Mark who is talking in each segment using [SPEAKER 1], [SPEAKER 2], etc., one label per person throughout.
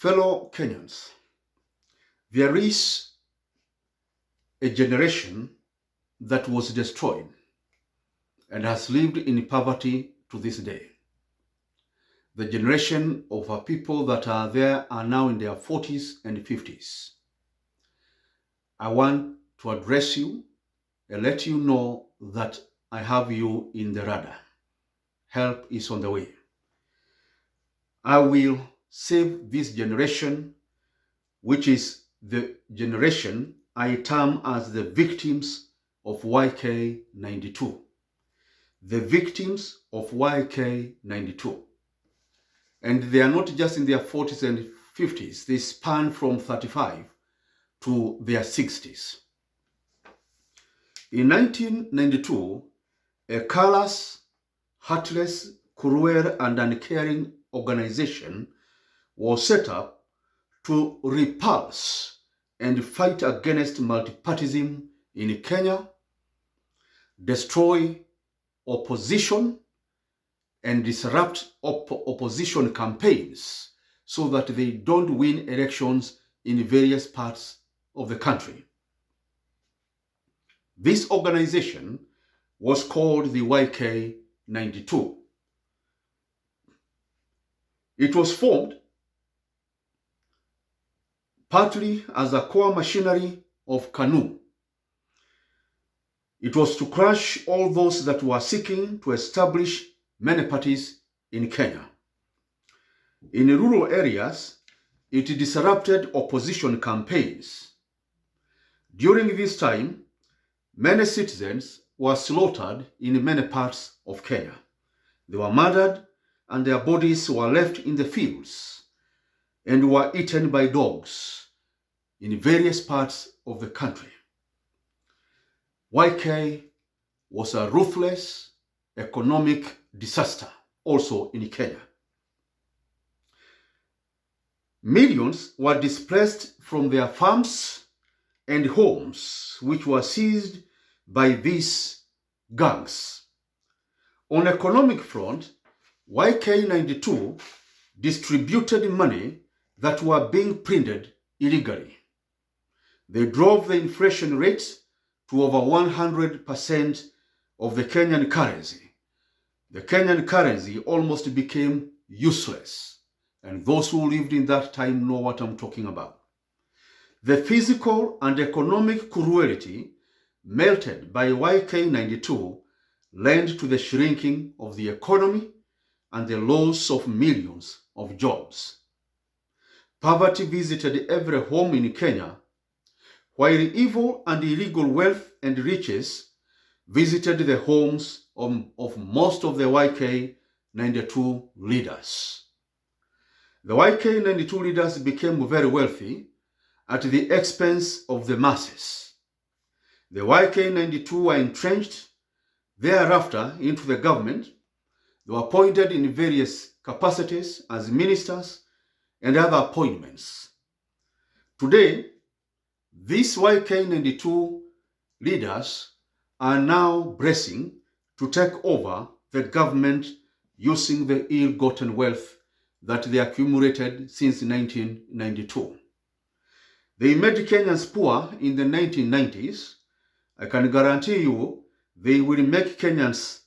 [SPEAKER 1] Fellow Kenyans, there is a generation that was destroyed and has lived in poverty to this day. The generation of our people that are there are now in their 40s and 50s. I want to address you and let you know that I have you in the radar. Help is on the way. I will save this generation, which is the generation I term as the victims of YK92. The victims of YK92. And they are not just in their 40s and 50s. They span from 35 to their 60s. In 1992, a callous, heartless, cruel, and uncaring organization was set up to repulse and fight against multipartyism in Kenya, destroy opposition, and disrupt opposition campaigns so that they don't win elections in various parts of the country. This organization was called the YK92. It was formed partly as a core machinery of KANU. It was to crush all those that were seeking to establish many parties in Kenya. In rural areas, it disrupted opposition campaigns. During this time, many citizens were slaughtered in many parts of Kenya. They were murdered and their bodies were left in the fields and were eaten by dogs in various parts of the country. YK was a ruthless economic disaster also in Kenya. Millions were displaced from their farms and homes, which were seized by these gangs. On economic front, YK92 distributed money that were being printed illegally. They drove the inflation rate to over 100% of the Kenyan currency. The Kenyan currency almost became useless, and those who lived in that time know what I'm talking about. The physical and economic cruelty melted by YK92 led to the shrinking of the economy and the loss of millions of jobs. Poverty visited every home in Kenya, while evil and illegal wealth and riches visited the homes of most of the YK92 leaders. The YK92 leaders became very wealthy at the expense of the masses. The YK92 were entrenched thereafter into the government. They were appointed in various capacities as ministers and other appointments. Today, these YK92 leaders are now bracing to take over the government using the ill-gotten wealth that they accumulated since 1992. They made Kenyans poor in the 1990s. I can guarantee you they will make Kenyans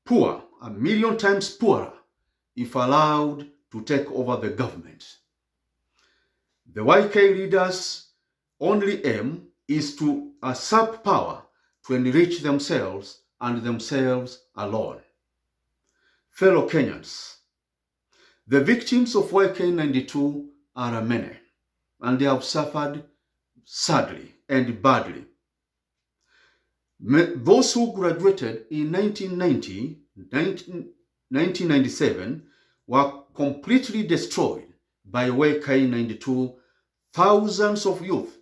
[SPEAKER 1] poor, 1,000,000 times poorer, if allowed to take over the government. The YK leaders' only aim is to usurp power to enrich themselves and themselves alone. Fellow Kenyans, the victims of YK92 are many, and they have suffered sadly and badly. Those who graduated in 1990, 1997 were completely destroyed by YK92. Thousands of youth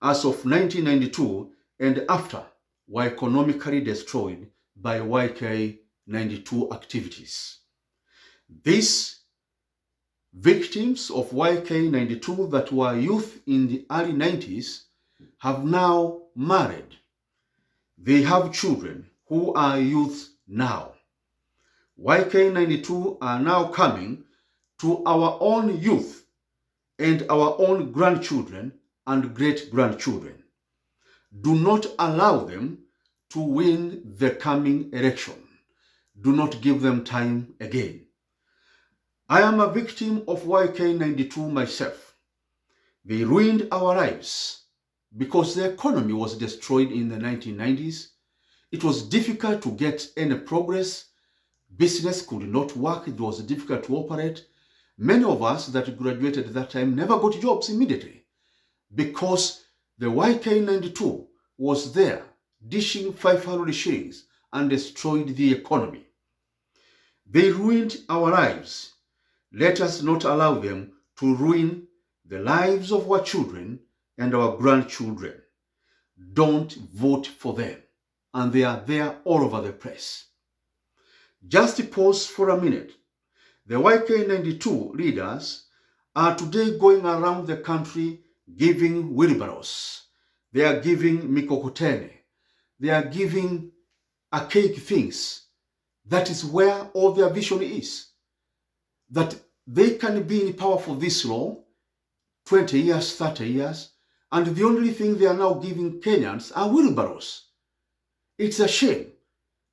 [SPEAKER 1] as of 1992 and after were economically destroyed by YK92 activities. These victims of YK92 that were youth in the early 90s have now married. They have children who are youth now. YK92 are now coming to our own youth and our own grandchildren and great-grandchildren. Do not allow them to win the coming election. Do not give them time again. I am a victim of YK92 myself. They ruined our lives because the economy was destroyed in the 1990s. It was difficult to get any progress. Business could not work. It was difficult to operate. Many of us that graduated at that time never got jobs immediately because the YK92 was there dishing 500 shillings and destroyed the economy. They ruined our lives. Let us not allow them to ruin the lives of our children and our grandchildren. Don't vote for them. And they are there all over the place. Just pause for a minute. The YK92 leaders are today going around the country giving wheelbarrows. They are giving mikokoteni. They are giving archaic things. That is where all their vision is. That they can be in power for this long, 20 years, 30 years, and the only thing they are now giving Kenyans are wheelbarrows. It's a shame.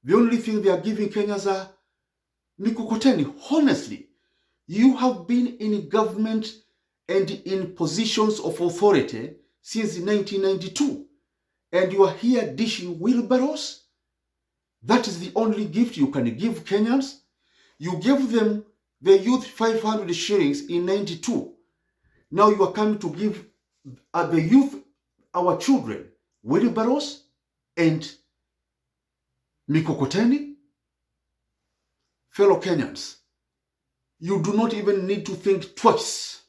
[SPEAKER 1] The only thing they are giving Kenyans are mikokoteni. Honestly, you have been in government and in positions of authority since 1992, and you are here dishing wheelbarrows. That is the only gift you can give Kenyans. You gave them the youth 500 shillings in 92. Now you are coming to give the youth, our children, wheelbarrows and mikokoteni. Fellow Kenyans, you do not even need to think twice.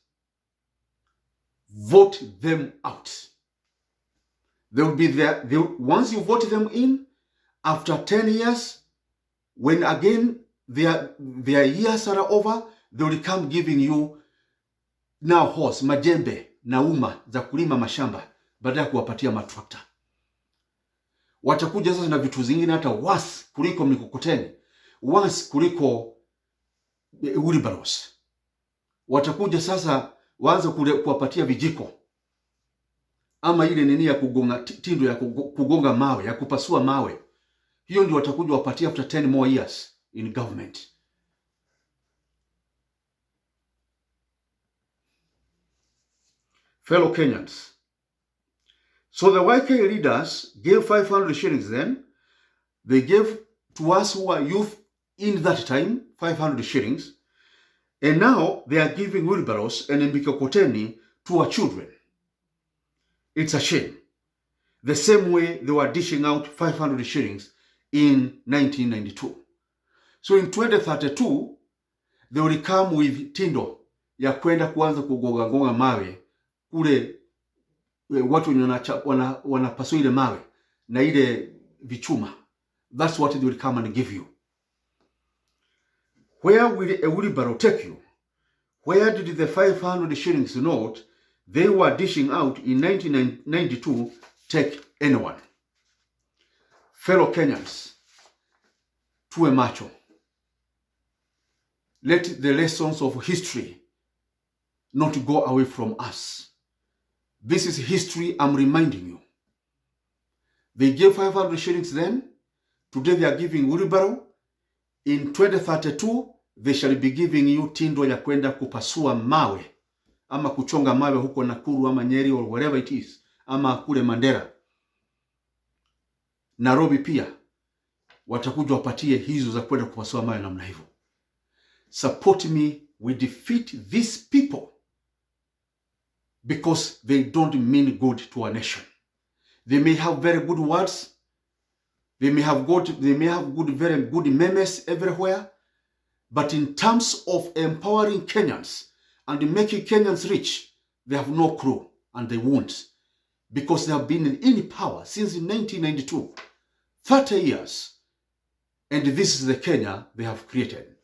[SPEAKER 1] Vote them out. They will be there. Once you vote them in, after 10 years, when again their years are over, they will come giving you now horse, majembe, nauma za kulima mashamba, baada ya kuwapatia matrakta. Watakuja sasa na vitu zingine hata worse kuliko mikokoteni, worse kuliko wheelbarrows. Watakuja sasa waanze kuwapatia vijiko, ama ile nini ya kugonga tindo ya kugonga mawe, ya kupasua mawe. Hiyo ndio watakuja wapatia after 10 more years in government. Fellow Kenyans, so the YK leaders gave 500 shillings then. They gave to us who are youth in that time 500 shillings. And now they are giving wheelbarrows and mikokoteni to our children. It's a shame. The same way they were dishing out 500 shillings in 1992. So in 2032, they will come with tindo ya kwenda kuanza kugonga mawe kule watu wanapasua ile mawe na ile vichuma. That's what they will come and give you. Where will a wheelbarrow take you? Where did the 500 shillings note they were dishing out in 1992 take anyone? Fellow Kenyans, tuwe macho. Let the lessons of history not go away from us. This is history I'm reminding you. They gave 500 shillings then. Today they are giving wheelbarrow. In 2032, they shall be giving you tindo ya kwenda kupasua mawe. Ama kuchonga mawe huko Nakuru ama Nyeri or wherever it is. Ama kule Mandera. Nairobi pia. Watakuja wapatie hizo za kwenda kupasua mawe namna hivyo. Support me, we defeat these people. Because they don't mean good to our nation. They may have very good words. They may have very good memes everywhere. But in terms of empowering Kenyans and making Kenyans rich, they have no clue and they won't. Because they have been in power since 1992. 30 years. And this is the Kenya they have created.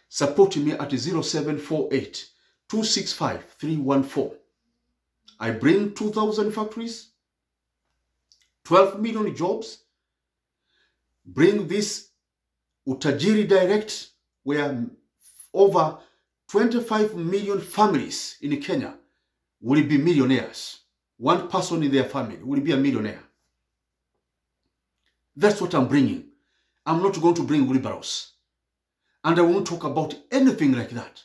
[SPEAKER 1] Support me at 0748 265 314. I bring 2,000 factories, 12 million jobs, bring this Utajiri Direct, where over 25 million families in Kenya will be millionaires. One person in their family will be a millionaire. That's what I'm bringing. I'm not going to bring wheelbarrows. And I won't talk about anything like that.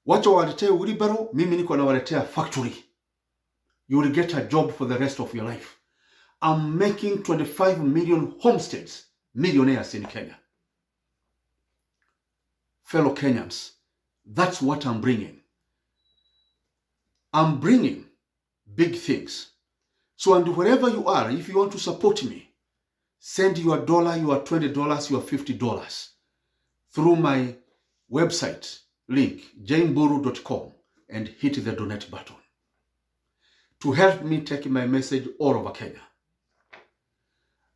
[SPEAKER 1] Wacha waletea wheelbarrow, mimi niko nawaletea factory. You will get a job for the rest of your life. I'm making 25 million homesteads, millionaires in Kenya. Fellow Kenyans, that's what I'm bringing. I'm bringing big things. So, and wherever you are, if you want to support me, send your $1, your $20, your $50 through my website link, mburu.com, and hit the donate button to help me take my message all over Kenya.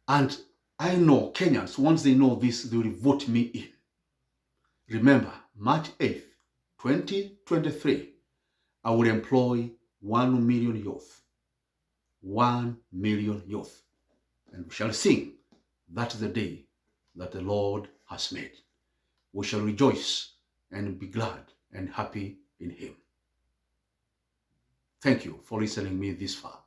[SPEAKER 1] And I know Kenyans, once they know this, they will vote me in. Remember, March 8th, 2023, I will employ 1 million youth. 1 million youth. And we shall sing, that is the day that the Lord has made. We shall rejoice and be glad and happy in Him. Thank you for listening to me this far.